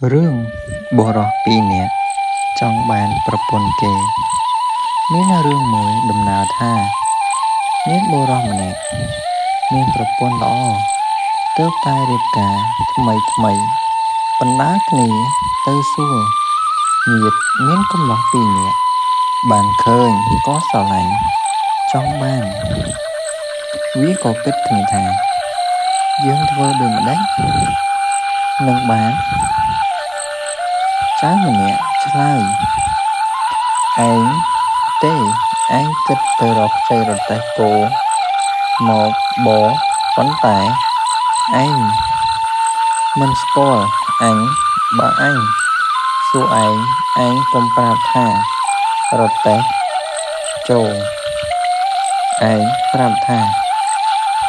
រឿងបុរសពីរនាក់ចង់បានប្រពន្ធគេមានរឿងមួយដំណើរថាមានបុរសម្នាក់មានប្រពន្ធល្អទើបតែរៀបការថ្មីបណ្ដាគ្នាទៅសួរញាតិមានកម្លោះពីរនាក់បានឃើញក៏ស្រឡាញ់ចង់បានវាក៏គិតគ្នាថាយើងធ្វើដូចម្ដេចនឹងបានចៅម្នាក់ឆ្លើយឯងទេឯងគិតទៅរកខ្ចីរទេះគោមកបរប៉ុន្តែឯងមិនស្គាល់អញបើអញសួរឯងកុំប្រាប់ថារទេះចូលឯងប្រាប់ថា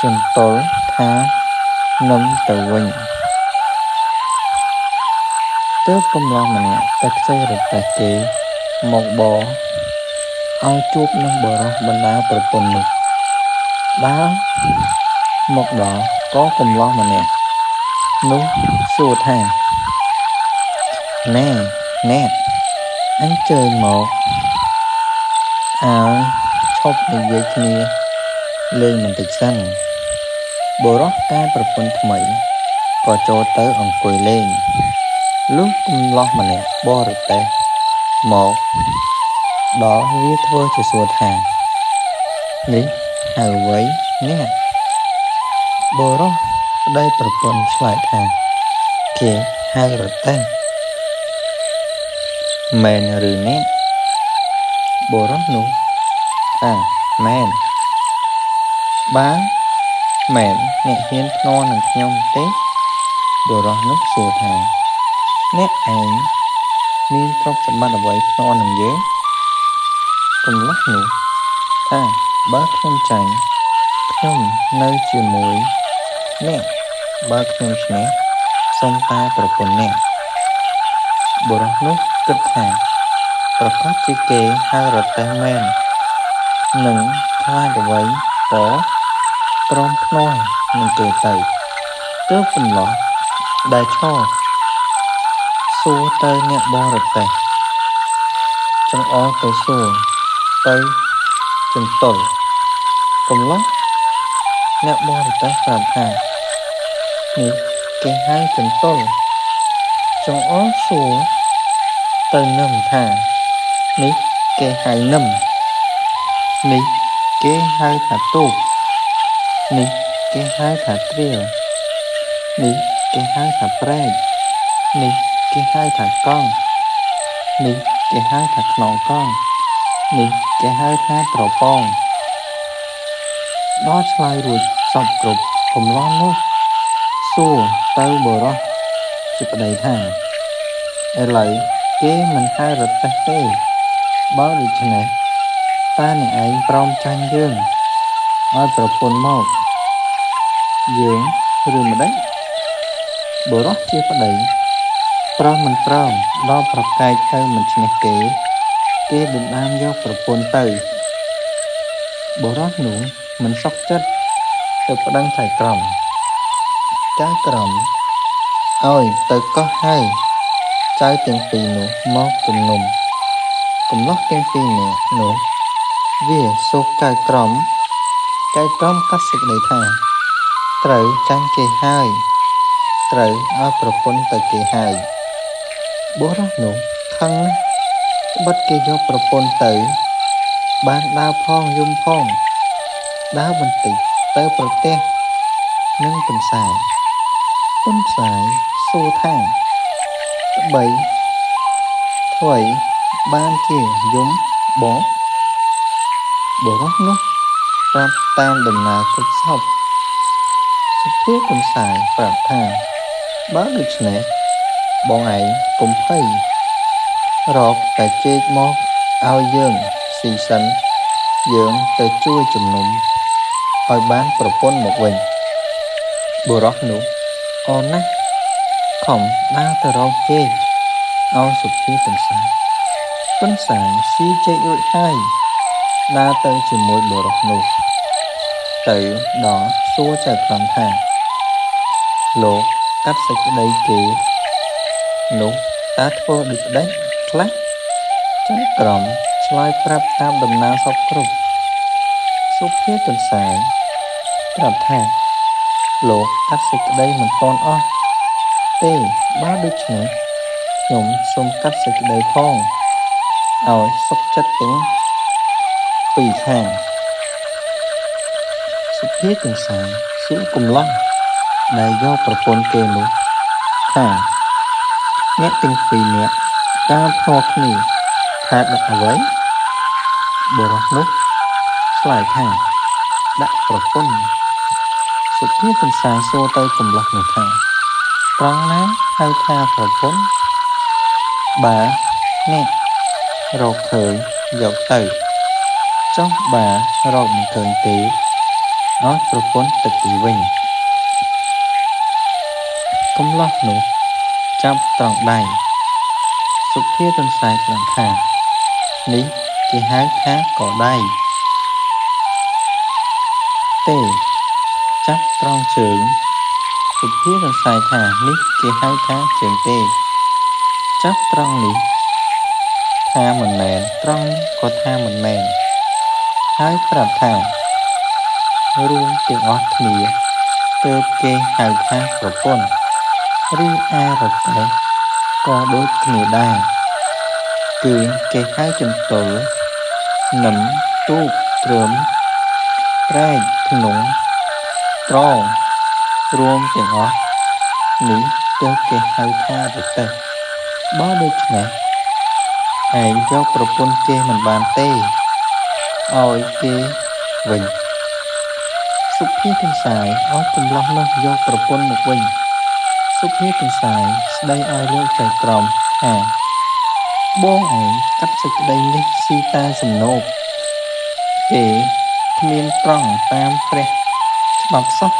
ជន្ទល់ថានឹមទៅវិញទើបកំឡោះម្នាក់ទៅខ្ចីរទេះគេមកបរឲ្យជួបនឹងបុរសបណ្ដាប្រពន្ធនោះដើរមកដល់ក៏កំឡោះម្នាក់នោះសួរថាណែអ្នកអញជើញមកឲ្យឈប់និយាយគ្នាលេងបន្តិចសិនបុរសតែប្រពន្ធថ្មីក៏ចូលទៅអង្គុយលេងលុះកំឡោះម្នាក់បរទេះមកដល់វាធ្វើជាសួរថានេះហៅអ្វីអ្នកបុរសប្តីប្រពន្ធឆ្លើយថាគេហៅរទេះមែនឬអ្នកបុរសនោះថាមែនបើមែនអ្នកហ៊ានភ្នាល់នឹងខ្ញុំទេបុរសនោះសួរថាអ្នកឯងមានទ្រព្យសម្បត្តិអ្វីភ្នាល់នឹងយើងកំឡោះនោះថាបើខ្ញុំចាញ់ខ្ញុំនៅជាមួយអ្នកបើខ្ញុំឈ្នះសុំតែប្រពន្ធអ្នកបុរសនោះគិតថាប្រកាសជាគេហៅរទេះមែននឹងខ្លាចអ្វីក៏ព្រមភ្នាល់នឹងគេទៅទើបកំឡោះដែលឈរសួរទៅអ្នកបរទេះចង្អុលទៅសួរទៅជន្ទល់កំឡោះអ្នកបរទេះប្រាប់ថានេះគេហៅជន្ទល់ចង្អុលសួរទៅនឹមថានេះគេហៅនឹមនេះគេហៅថាទូកនេះគេហៅថាត្រៀលនេះគេហៅថាប្រែកនេះគេហៅថាកង់នេះគេហៅថាខ្នងកង់នេះគេហៅថាត្រប៉ងដល់ឆ្លើយរួចសពគ្រប់កំឡោះនោះសួរទៅបុរសជាប្តីថាឥឡូវគេមិនហៅរទេះទេបើដូច្នេះតើអ្នកឯងព្រមចាញ់យើងឲ្យប្រពន្ធមកយើងឬម្ដេចបុរសជាប្តីព្រមមិនព្រមដល់ប្រកែកទៅមិនឈ្នះគេដណ្ដើមយកប្រពន្ធទៅបុរសនោះមិនសុខចិត្តទៅប្តឹងចៅក្រមចៅក្រមឲ្យទៅកោះហៅចៅទាំងពីរនោះមកជំនុំកំឡោះទាំងពីរនាក់នោះវាសូកចៅក្រមកាត់សេចក្តីថាត្រូវចាញ់គេហើយត្រូវឲ្យប្រពន្ធទៅគេហើយបុរសនោះខឹងណាស់ក្បិតគេយកប្រពន្ធទៅបានដើរផងយំផងដើរបន្តិចទៅប្រទះនឹងទន្សាយសួរថាត្បីអ្វីបានជាយំបងបុរសនោះប្រាប់តាមដំណើរគ្រប់សពសុភាទន្សាយប្រាប់ថាបើដូច្នេះបងឯងកុំភ័យរកតែចេកមកឲ្យយើងស៊ីសិនយើងទៅជួយជំនុំឲ្យបានប្រពន្ធមកវិញបុរសនោះអរណាស់ខំដើរទៅរកចេកឲ្យសុភាទន្សាយស៊ីចេករួចហើយដើរទៅជាមួយបុរសនោះទៅដល់សួរចៅក្រមថាលោកកាត់សេចក្តីគេ នោះតើធ្វើដូចម្ដេចខ្លះចៅក្រមឆ្លើយប្រាប់តាមដំណើរសពគ្រប់សុភាទន្សាយប្រាប់ថាលោកកាត់សេចក្តីមិនទាន់អស់ទេបើដូច្នេះខ្ញុំសូមកាត់សេចក្តីផងឲ្យសុខចិត្តទាំងពីរខាងសុភាទន្សាយសួរកំឡោះដែលយកប្រពន្ធគេនោះថាអ្នកទាំងពីរនាក់តាមភ្នាល់គ្នាថាដាក់អ្វីបុរសនោះឆ្លើយថាដាក់ប្រពន្ធសុភាទន្សាយសួរទៅកំឡោះនោះថាត្រង់ណាហៅថាប្រពន្ធបើអ្នករកឃើញយកទៅចុះបើរកមិនឃើញទេឲ្យប្រពន្ធទៅទីវិញកំឡោះនោះចាប់ត្រង់ដៃសុភាទន្សាយប្រាប់ថានេះគេហៅថាកដៃទេចាប់ត្រង់ជើងសុភាទន្សាយថានេះគេហៅថាជើងទេចាប់ត្រង់នេះថាមិនមែនត្រង់ក៏ថាមិនមែនហើយប្រាប់ថារួមទាំងអស់គ្នាទើបគេហៅថាប្រពន្ធឬអារតេក៏ដូចគ្នាដែរគឺគេហៅចន្ទល់នឹមទូកត្រឹមត្រែកធ្នង់ត្រងរួមទាំងអស់នេះទើបគេហៅថារតេបើដូច្នេះឯងយកប្រពន្ធគេមិនបានទេឲ្យគេវិញសុភាទន្សាយឲ្យកំឡោះនោះយកប្រពន្ធមកវិញសុភាទន្សាយស្ដីឲ្យលោកចៅក្រមថាបងឯងកាត់សេចក្តីនេះស៊ីតាសំណោកគេគ្មានត្រង់តាមព្រះច្បាប់សោះ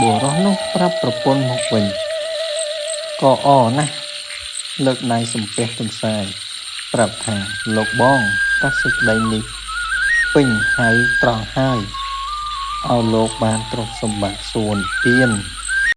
បុរសនោះប្រាប់ប្រពន្ធមកវិញក៏អរណាស់លើកដៃសំពះទន្សាយប្រាប់ថាលោកបងកាត់សេចក្តីនេះពេញហើយត្រង់ហើយឲ្យលោកបានទ្រព្យសម្បត្តិសួនពៀន